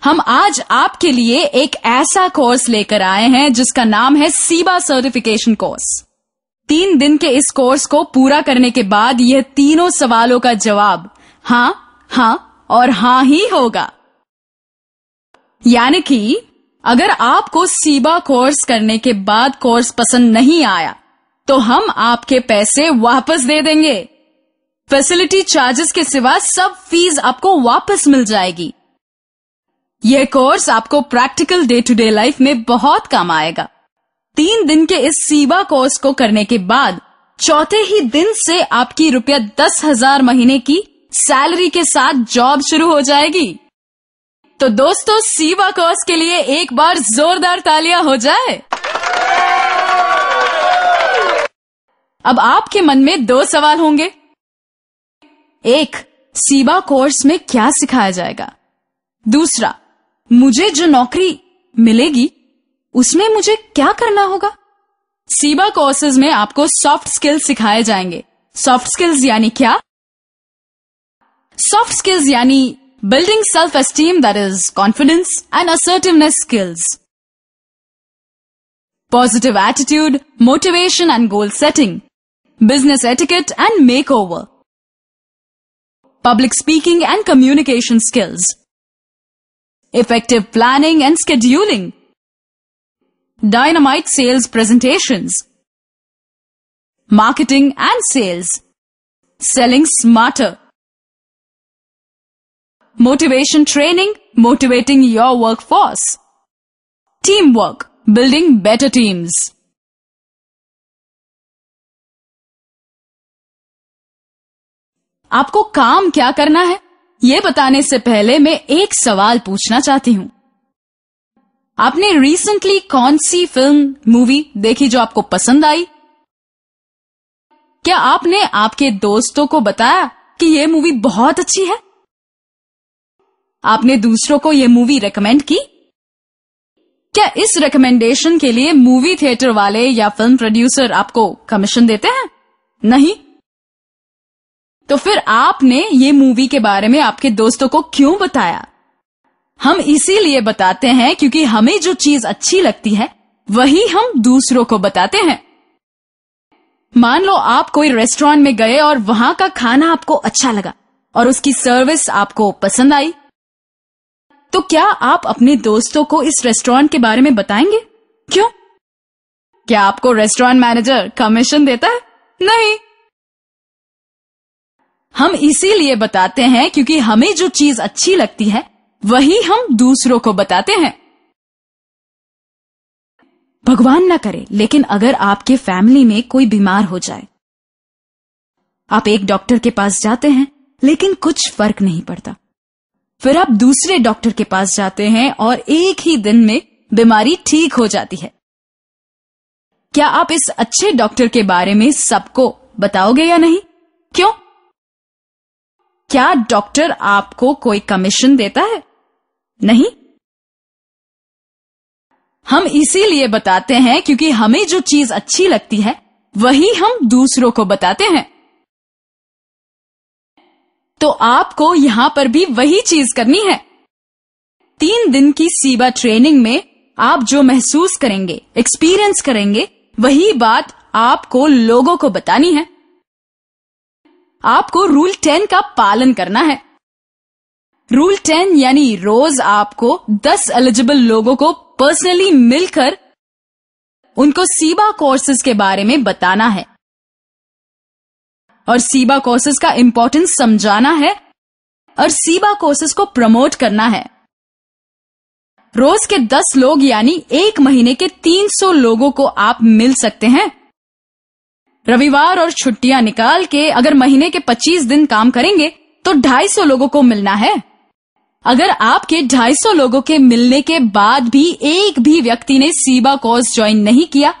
हम आज आपके लिए एक ऐसा कोर्स लेकर आए हैं जिसका नाम है सीबा सर्टिफिकेशन कोर्स। 3 दिन के इस कोर्स को पूरा करने के बाद यह तीनों सवालों का जवाब हाँ, हाँ और हाँ ही होगा। यानी कि अगर आपको सीबा कोर्स करने के बाद कोर्स पसंद नहीं आया तो हम आपके पैसे वापस दे देंगे। फैसिलिटी चार्जेस के सिवा सब फीस आपको वापस मिल जाएगी। यह कोर्स आपको practical day to day life में बहुत काम आएगा। 3 दिन के इस सीबा कोर्स को करने के बाद चौथे ही दिन से आपकी ₹10,000 महीने की सैलरी के साथ जॉब शुरू हो जाएगी। तो दोस्तों, सीबा कोर्स के लिए एक बार जोरदार तालियां हो जाए। अब आपके मन में 2 सवाल होंगे। 1, सीबा कोर्स में क्या सिखाया जाएगा? दूसरा, मुझे जो नौकरी मिलेगी उसमें मुझे क्या करना होगा? सीबा कोर्सेज में आपको सॉफ्ट स्किल्स सिखाए जाएंगे। सॉफ्ट स्किल्स यानी क्या? सॉफ्ट स्किल्स यानी building self esteem, that is confidence and assertiveness skills, positive attitude, motivation and goal setting, business etiquette and makeover, public speaking and communication skills, effective planning and scheduling, dynamite sales presentations, marketing and sales, selling smarter, motivation training, motivating your workforce, teamwork, building better teams. आपको काम क्या करना है, ये बताने से पहले मैं एक सवाल पूछना चाहती हूँ। आपने रिसेंटली कौन सी फिल्म, मूवी देखी जो आपको पसंद आई? क्या आपने आपके दोस्तों को बताया कि ये मूवी बहुत अच्छी है? आपने दूसरों को ये मूवी रेकमेंड की? क्या इस रेकमेंडेशन के लिए मूवी थिएटर वाले या फिल्म प्रोड्यूसर आपको कमीशन देते हैं? नहीं। तो फिर आपने ये मूवी के बारे में आपके दोस्तों को क्यों बताया? हम इसीलिए बताते हैं क्योंकि हमें जो चीज अच्छी लगती है वही हम दूसरों को बताते हैं। मान लो आप कोई रेस्टोरेंट में गए और वहां का खाना आपको अच्छा लगा और उसकी सर्विस आपको पसंद आई, तो क्या आप अपने दोस्तों को इस रेस्टोरेंट के बारे में बताएंगे? क्यों? क्या आपको रेस्टोरेंट मैनेजर कमीशन देता है? नहीं। हम इसीलिए बताते हैं क्योंकि हमें जो चीज अच्छी लगती है वही हम दूसरों को बताते हैं। भगवान ना करे, लेकिन अगर आपके फैमिली में कोई बीमार हो जाए, आप एक डॉक्टर के पास जाते हैं लेकिन कुछ फर्क नहीं पड़ता, फिर आप दूसरे डॉक्टर के पास जाते हैं और एक ही दिन में बीमारी ठीक हो जाती है। क्या आप इस अच्छे डॉक्टर के बारे में सबको बताओगे या नहीं? क्यों? क्या डॉक्टर आपको कोई कमीशन देता है? नहीं। हम इसीलिए बताते हैं क्योंकि हमें जो चीज अच्छी लगती है वही हम दूसरों को बताते हैं। तो आपको यहां पर भी वही चीज करनी है। 3 दिन की सीबा ट्रेनिंग में आप जो महसूस करेंगे, एक्सपीरियंस करेंगे, वही बात आपको लोगों को बतानी है। आपको रूल 10 का पालन करना है। रूल 10 यानी रोज आपको 10 एलिजिबल लोगों को पर्सनली मिलकर उनको सीबा कोर्सेज के बारे में बताना है और सीबा कोर्सेज का इंपॉर्टेंस समझाना है और सीबा कोर्सेज को प्रमोट करना है। रोज के 10 लोग यानी 1 महीने के 300 लोगों को आप मिल सकते हैं। रविवार और छुट्टियां निकाल के अगर महीने के 25 दिन काम करेंगे तो 250 लोगों को मिलना है। अगर आपके 250 लोगों के मिलने के बाद भी एक भी व्यक्ति ने सीबा कोर्स ज्वाइन नहीं किया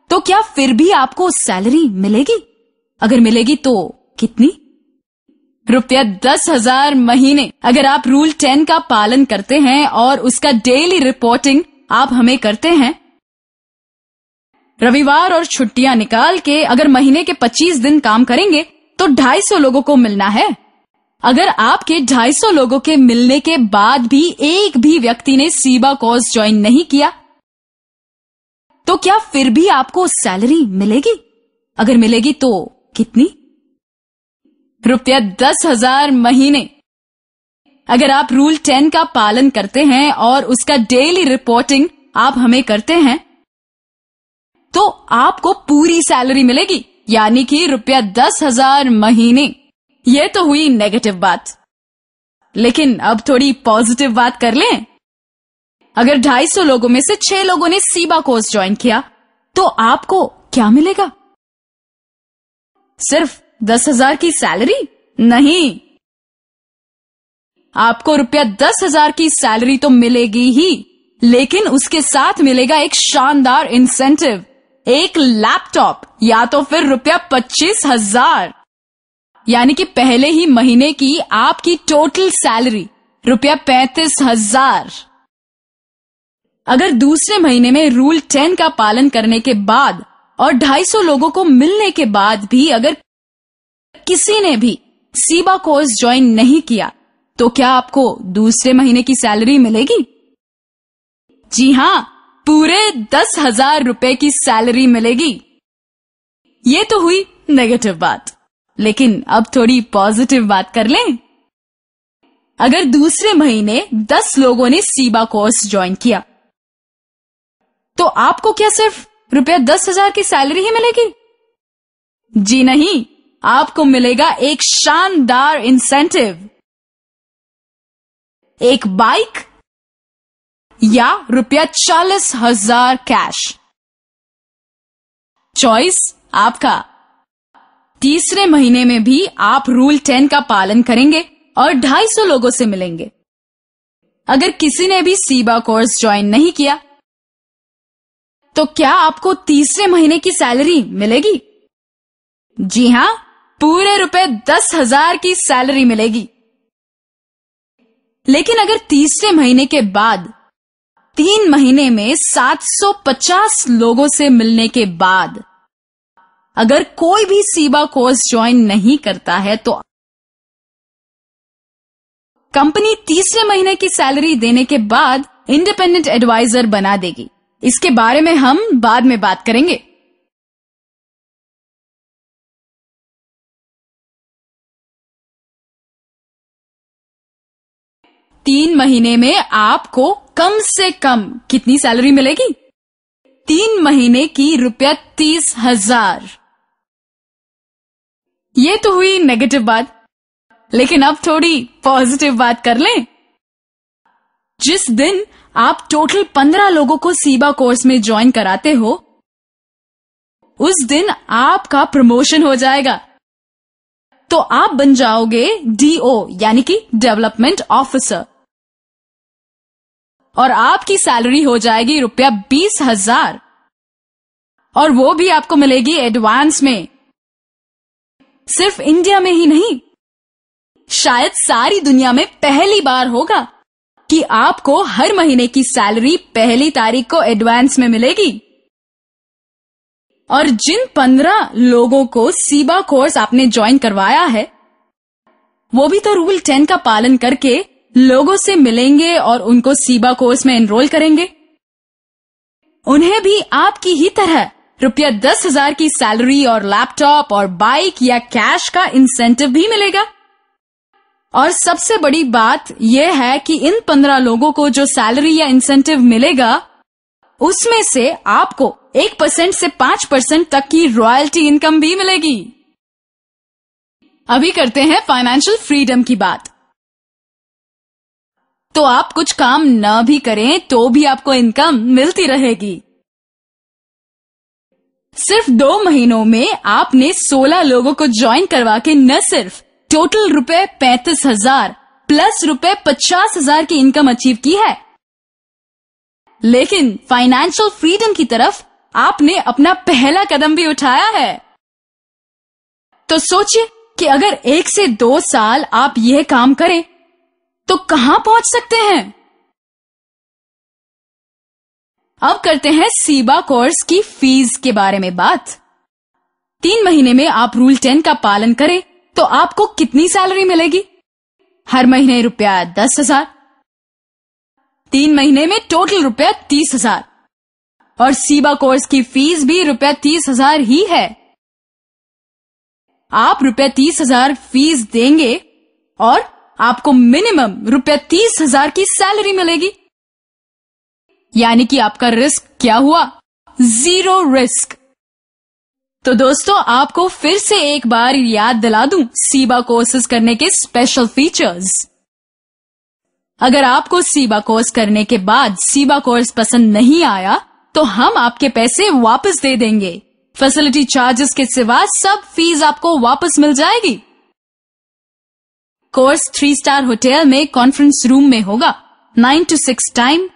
तो क्या फिर भी आपको सैलरी मिलेगी? अगर मिलेगी तो कितनी? ₹10,000 महीने। अगर आप रूल 10 का पालन करते हैं और उसका डेली रिपोर्टिंग आप हमें करते हैं, रविवार और छुट्टियां निकाल के अगर महीने के 25 दिन काम करेंगे तो 250 लोगों को मिलना है। अगर आपके 250 लोगों के मिलने के बाद भी एक भी व्यक्ति ने सीबा कोर्स ज्वाइन नहीं किया, तो क्या फिर भी आपको सैलरी मिलेगी? अगर मिलेगी तो कितनी? ₹10,000 महीने। अगर आप रूल 10 का पालन करते हैं और उसका डेली रिपोर्टिंग आप हमें करते हैं, तो आपको पूरी सैलरी मिलेगी, यानी कि ₹10,000 महीने। ये तो हुई नेगेटिव बात, लेकिन अब थोड़ी पॉजिटिव बात कर लें। अगर 250 लोगों में से 6 लोगों ने सीबा कोर्स ज्वाइन किया, तो आपको क्या मिलेगा? सिर्फ 10,000 की सैलरी? नहीं, आपको ₹10,000 की सैलरी तो मिलेगी ही, लेकिन उसके साथ मिलेगा एक शानदार इंसेंटिव, एक लैपटॉप, या तो फिर ₹25,000। यानी कि पहले ही महीने की आपकी टोटल सैलरी ₹35,000। अगर दूसरे महीने में रूल 10 का पालन करने के बाद और 250 लोगों को मिलने के बाद भी अगर किसी ने भी सीबा कोर्स ज्वाइन नहीं किया, तो क्या आपको दूसरे महीने की सैलरी मिलेगी? जी हां, पूरे ₹10,000 की सैलरी मिलेगी। ये तो हुई नेगेटिव बात, लेकिन अब थोड़ी पॉजिटिव बात कर लें। अगर दूसरे महीने 10 लोगों ने सीबा कोर्स ज्वाइन किया, तो आपको क्या सिर्फ ₹10,000 की सैलरी ही मिलेगी? जी नहीं, आपको मिलेगा एक शानदार इंसेंटिव, एक बाइक या ₹40,000 कैश। चॉइस आपका। तीसरे महीने में भी आप रूल 10 का पालन करेंगे और 250 लोगों से मिलेंगे। अगर किसी ने भी सीबा कोर्स ज्वाइन नहीं किया, तो क्या आपको तीसरे महीने की सैलरी मिलेगी? जी हां, पूरे ₹10,000 की सैलरी मिलेगी। लेकिन अगर तीसरे महीने के बाद 3 महीने में 750 लोगों से मिलने के बाद अगर कोई भी सीबा कोर्स ज्वाइन नहीं करता है, तो कंपनी तीसरे महीने की सैलरी देने के बाद इंडिपेंडेंट एडवाइजर बना देगी। इसके बारे में हम बाद में बात करेंगे। तीन महीने में आपको कम से कम कितनी सैलरी मिलेगी? 3 महीने की ₹30,000। ये तो हुई नेगेटिव बात, लेकिन अब थोड़ी पॉजिटिव बात कर लें। जिस दिन आप टोटल 15 लोगों को सीबा कोर्स में ज्वाइन कराते हो, उस दिन आपका प्रमोशन हो जाएगा, तो आप बन जाओगे DO, यानी कि डेवलपमेंट ऑफिसर, और आपकी सैलरी हो जाएगी ₹20,000, और वो भी आपको मिलेगी एडवांस में। सिर्फ इंडिया में ही नहीं, शायद सारी दुनिया में पहली बार होगा कि आपको हर महीने की सैलरी पहली तारीख को एडवांस में मिलेगी। और जिन 15 लोगों को सीबा कोर्स आपने ज्वाइन करवाया है, वो भी तो रूल 10 का पालन करके लोगों से मिलेंगे और उनको सीबा कोर्स में एनरोल करेंगे। उन्हें भी आपकी ही तरह ₹10,000 की सैलरी और लैपटॉप और बाइक या कैश का इंसेंटिव भी मिलेगा। और सबसे बड़ी बात यह है कि इन 15 लोगों को जो सैलरी या इंसेंटिव मिलेगा, उसमें से आपको 1% से 5% तक की रॉयल्टी इनकम भी मिलेगी। अभी करते हैं फाइनेंशियल फ्रीडम की बात। तो आप कुछ काम न भी करें तो भी आपको इनकम मिलती रहेगी। सिर्फ 2 महीनों में आपने 16 लोगों को ज्वाइन करवा के न सिर्फ टोटल ₹35,000 प्लस ₹50,000 की इनकम अचीव की है, लेकिन फाइनेंशियल फ्रीडम की तरफ आपने अपना पहला कदम भी उठाया है। तो सोचिए कि अगर 1 से 2 साल आप यह काम करें, तो कहां पहुंच सकते हैं। अब करते हैं सीबा कोर्स की फीस के बारे में बात। 3 महीने में आप रूल 10 का पालन करें तो आपको कितनी सैलरी मिलेगी? हर महीने रुपया 10,000, 3 महीने में टोटल रुपया 30,000। और सीबा कोर्स की फीस भी रुपया 30,000 ही है। आप रुपया 30,000 फीस देंगे और आपको मिनिमम रुपया 30,000 की सैलरी मिलेगी। यानी कि आपका रिस्क क्या हुआ? 0 रिस्क। तो दोस्तों, आपको फिर से एक बार याद दिला दूं सीबा कोर्सेज करने के स्पेशल फीचर्स। अगर आपको सीबा कोर्स करने के बाद सीबा कोर्स पसंद नहीं आया तो हम आपके पैसे वापस दे देंगे। फैसिलिटी चार्जेस के सिवा सब फीस आपको वापस मिल जाएगी। कोर्स 3 स्टार होटल में कॉन्फ्रेंस रूम में होगा, 9 to 6 टाइम,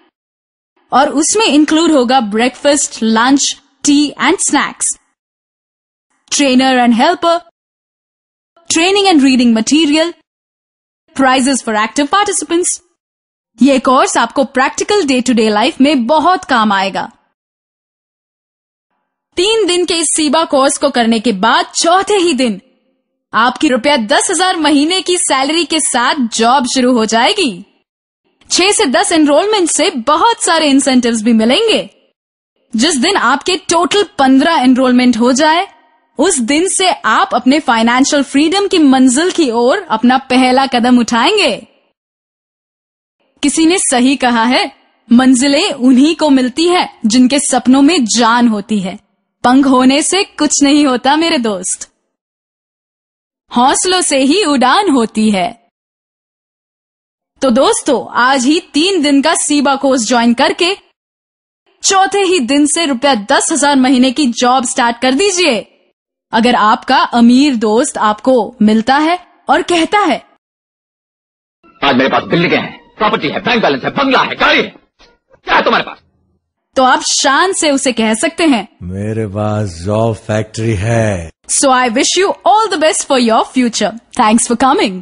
और उसमें इंक्लूड होगा breakfast, lunch, tea and snacks, trainer and helper, training and reading material, prizes for active participants. ये कोर्स आपको practical day to day life में बहुत काम आएगा। 3 दिन के इस सीबा कोर्स को करने के बाद चौथे ही दिन आपकी रुपया 10,000 महीने की सैलरी के साथ जॉब शुरू हो जाएगी। 6 से 10 एनरोलमेंट से बहुत सारे इंसेंटिव्स भी मिलेंगे। जिस दिन आपके टोटल 15 एनरोलमेंट हो जाए, उस दिन से आप अपने फाइनेंशियल फ्रीडम की मंजिल की ओर अपना पहला कदम उठाएंगे। किसी ने सही कहा है, मंजिलें उन्हीं को मिलती है जिनके सपनों में जान होती है। पंख होने से कुछ नहीं होता मेरे दोस्त, हौसलों से ही उड़ान होती है। तो दोस्तों, आज ही 3 दिन का सीबा कोर्स ज्वाइन करके चौथे ही दिन से रुपया 10,000 महीने की जॉब स्टार्ट कर दीजिए। अगर आपका अमीर दोस्त आपको मिलता है और कहता है, आज मेरे पास बिल्डिंगें हैं, प्रॉपर्टी है, बैंक बैलेंस है, बंगला है, गाड़ी है, क्या है तुम्हारे पास? तो आप शान से उसे कह सकते हैं, मेरे पास जॉब फैक्ट्री है। So I wish you all the best for your future. Thanks for coming.